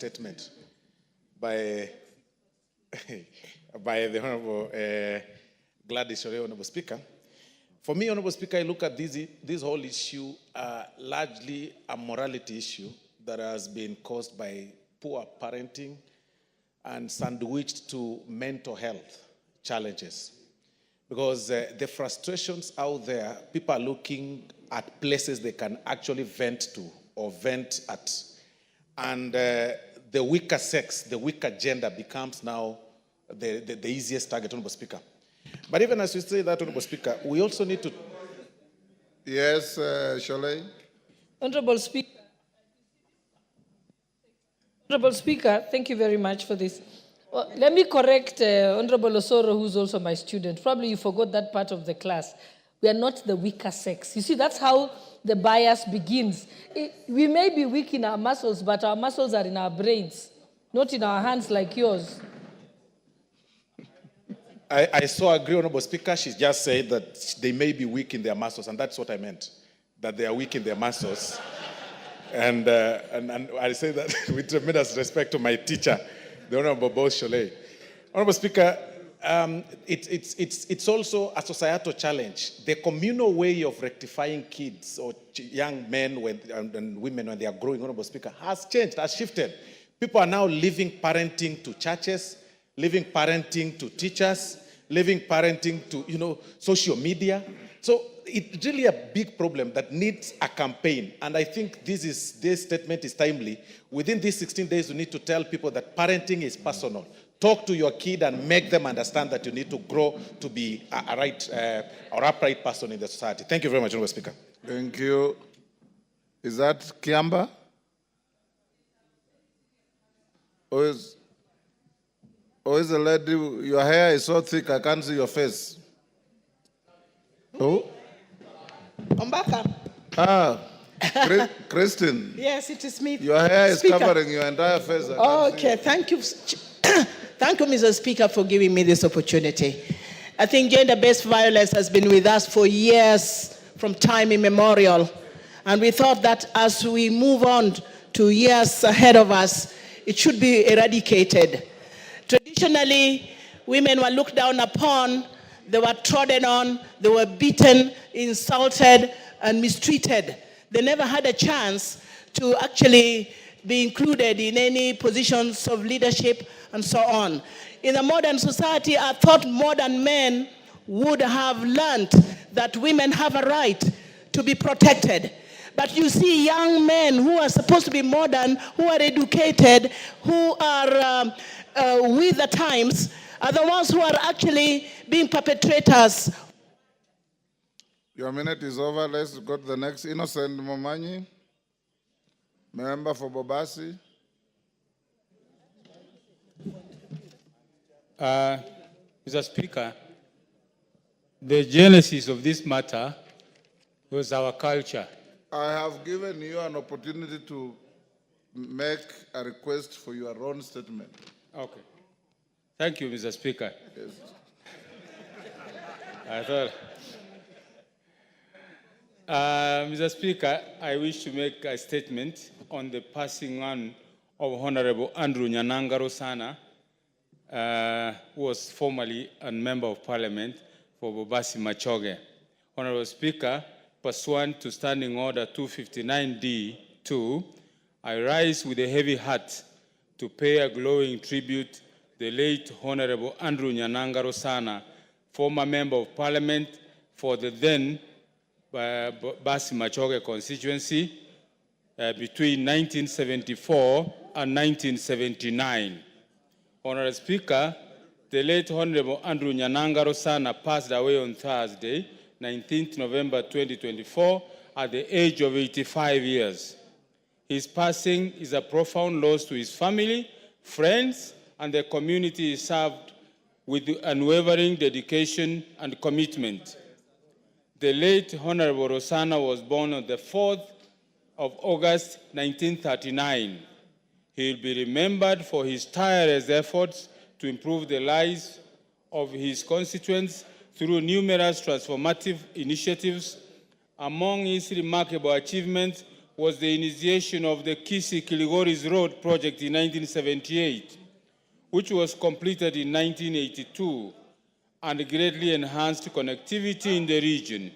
statement by by the Honorable Gladys, Honorable Speaker. For me, Honorable Speaker, I look at this whole issue largely a morality issue that has been caused by poor parenting and sandwiched to mental health challenges. Because the frustrations out there, people are looking at places they can actually vent to or vent at. And the weaker sex, the weaker gender becomes now the easiest target, Honorable Speaker. But even as you say that, Honorable Speaker, we also need to... Yes, Shollei. Honorable Speaker, thank you very much for this. Well, let me correct Honorable Osoro, who's also my student. Probably you forgot that part of the class. We are not the weaker sex. You see, that's how the bias begins. We may be weak in our muscles, but our muscles are in our brains, not in our hands like yours. I so agree, Honorable Speaker. She just said that they may be weak in their muscles, and that's what I meant, that they are weak in their muscles. and I say that with tremendous respect to my teacher, the Honorable Shollei. Honorable Speaker, it's also a societal challenge. The communal way of rectifying kids or young men and women when they are growing, Honorable Speaker, has changed, has shifted. People are now leaving parenting to churches, leaving parenting to teachers, leaving parenting to, social media. So it's really a big problem that needs a campaign. And I think this statement is timely. Within these 16 days, we need to tell people that parenting is personal. Talk to your kid and make them understand that you need to grow to be a right or upright person in the society. Thank you very much, Honorable Speaker. Thank you. Is that Kiamba? Or is the lady, your hair is so thick, I can't see your face. Who? Ombaka. Christine. Yes, it is me. Your hair is Speaker. covering your entire face. Okay, thank you. Thank you, Mr. Speaker, for giving me this opportunity. I think gender-based violence has been with us for years, from time immemorial. And we thought that as we move on to years ahead of us, it should be eradicated. Traditionally, women were looked down upon, they were trodden on, they were beaten, insulted, and mistreated. They never had a chance to actually be included in any positions of leadership and so on. In a modern society, I thought modern men would have learned that women have a right to be protected. But you see young men who are supposed to be modern, who are educated, who are with the times, are the ones who are actually being perpetrators. Your minute is over. Let's go to the next. Innocent Momanyi, member for Bobasi. Mr. Speaker, the genesis of this matter was our culture. I have given you an opportunity to make a request for your own statement. Okay. Thank you, Mr. Speaker. Yes. I thought... Mr. Speaker, I wish to make a statement on the passing on of Honorable Andrew Nyananga Rosana, who was formerly a member of Parliament for Bobasi Machoge. Honorable Speaker, pursuant to Standing Order 259D2, I rise with a heavy heart to pay a glowing tribute to the late Honorable Andrew Nyananga Rosana, former member of Parliament for the then Bobasi Machoge constituency between 1974 and 1979. Honorable Speaker, the late Honorable Andrew Nyananga Rosana passed away on Thursday, 19th November 2024, at the age of 85 years. His passing is a profound loss to his family, friends, and the community he served with unwavering dedication and commitment. The late Honorable Rosana was born on the 4th of August 1939. He will be remembered for his tireless efforts to improve the lives of his constituents through numerous transformative initiatives. Among his remarkable achievements was the initiation of the Kisi-Kilgoris Road project in 1978, which was completed in 1982 and greatly enhanced connectivity in the region.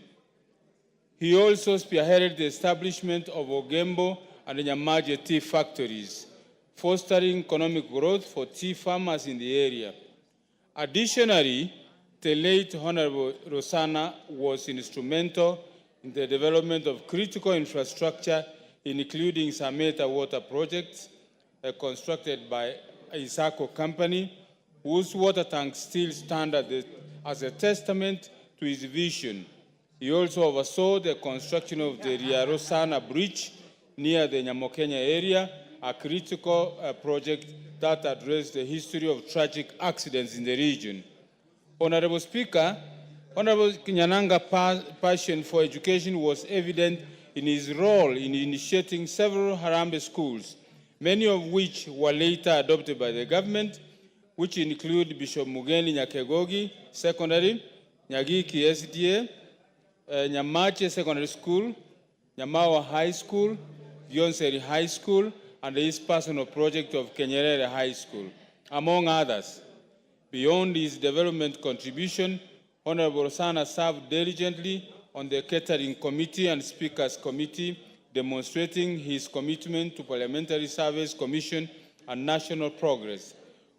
He also spearheaded the establishment of Ogembo and Nyamaje tea factories, fostering economic growth for tea farmers in the area. Additionally, the late Honorable Rosana was instrumental in the development of critical infrastructure, including Sameta water projects constructed by Isako Company, whose water tanks still stand as a testament to his vision. He also oversaw the construction of the Ria Rosana Bridge near the Nyamokenya area, a critical project that addressed the history of tragic accidents in the region. Honorable Speaker, Honorable Nyananga's passion for education was evident in his role in initiating several Harambee schools, many of which were later adopted by the government, which include Bishop Mugeni Nyakegogi Secondary, Nyagiki SDA, Nyamache Secondary School, Nyamawa High School, Vionseri High School, and his personal project of Kenyerere High School, among others. Beyond his development contribution, Honorable Rosana served diligently on the Catering Committee and Speakers Committee, demonstrating his commitment to Parliamentary Service Commission and national progress.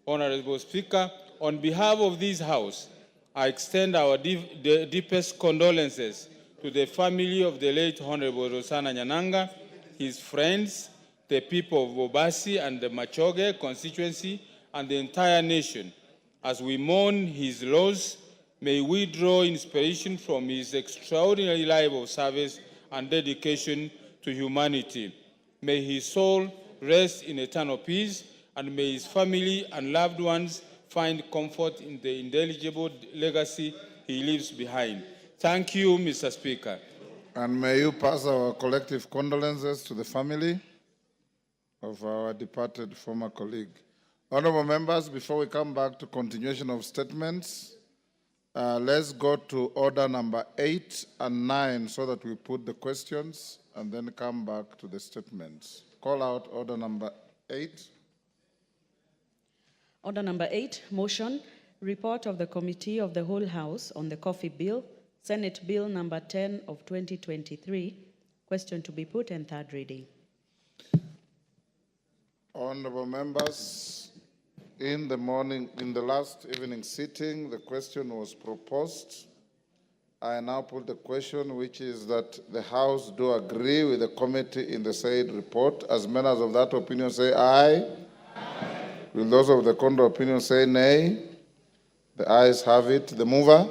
Honorable Speaker, on behalf of this House, I extend our deepest condolences to the family of the late Honorable Rosana Nyananga, his friends, the people of Bobasi and the Machoge constituency, and the entire nation. As we mourn his loss, may we draw inspiration from his extraordinary life of service and dedication to humanity. May his soul rest in eternal peace, and may his family and loved ones find comfort in the indelible legacy he leaves behind. Thank you, Mr. Speaker. And may you pass our collective condolences to the family of our departed former colleague. Honorable members, before we come back to continuation of statements, let's go to order number 8 and 9 so that we put the questions and then come back to the statements. Call out order number 8. Order number 8, motion, report of the Committee of the Whole House on the Coffee Bill, Senate Bill number 10 of 2023, question to be put and third reading. Honorable members, in the last evening sitting, the question was proposed. I now put the question, which is that the House do agree with the committee in the said report. As members of that opinion say aye. Will those of the contrary opinion say nay? The ayes have it. The mover?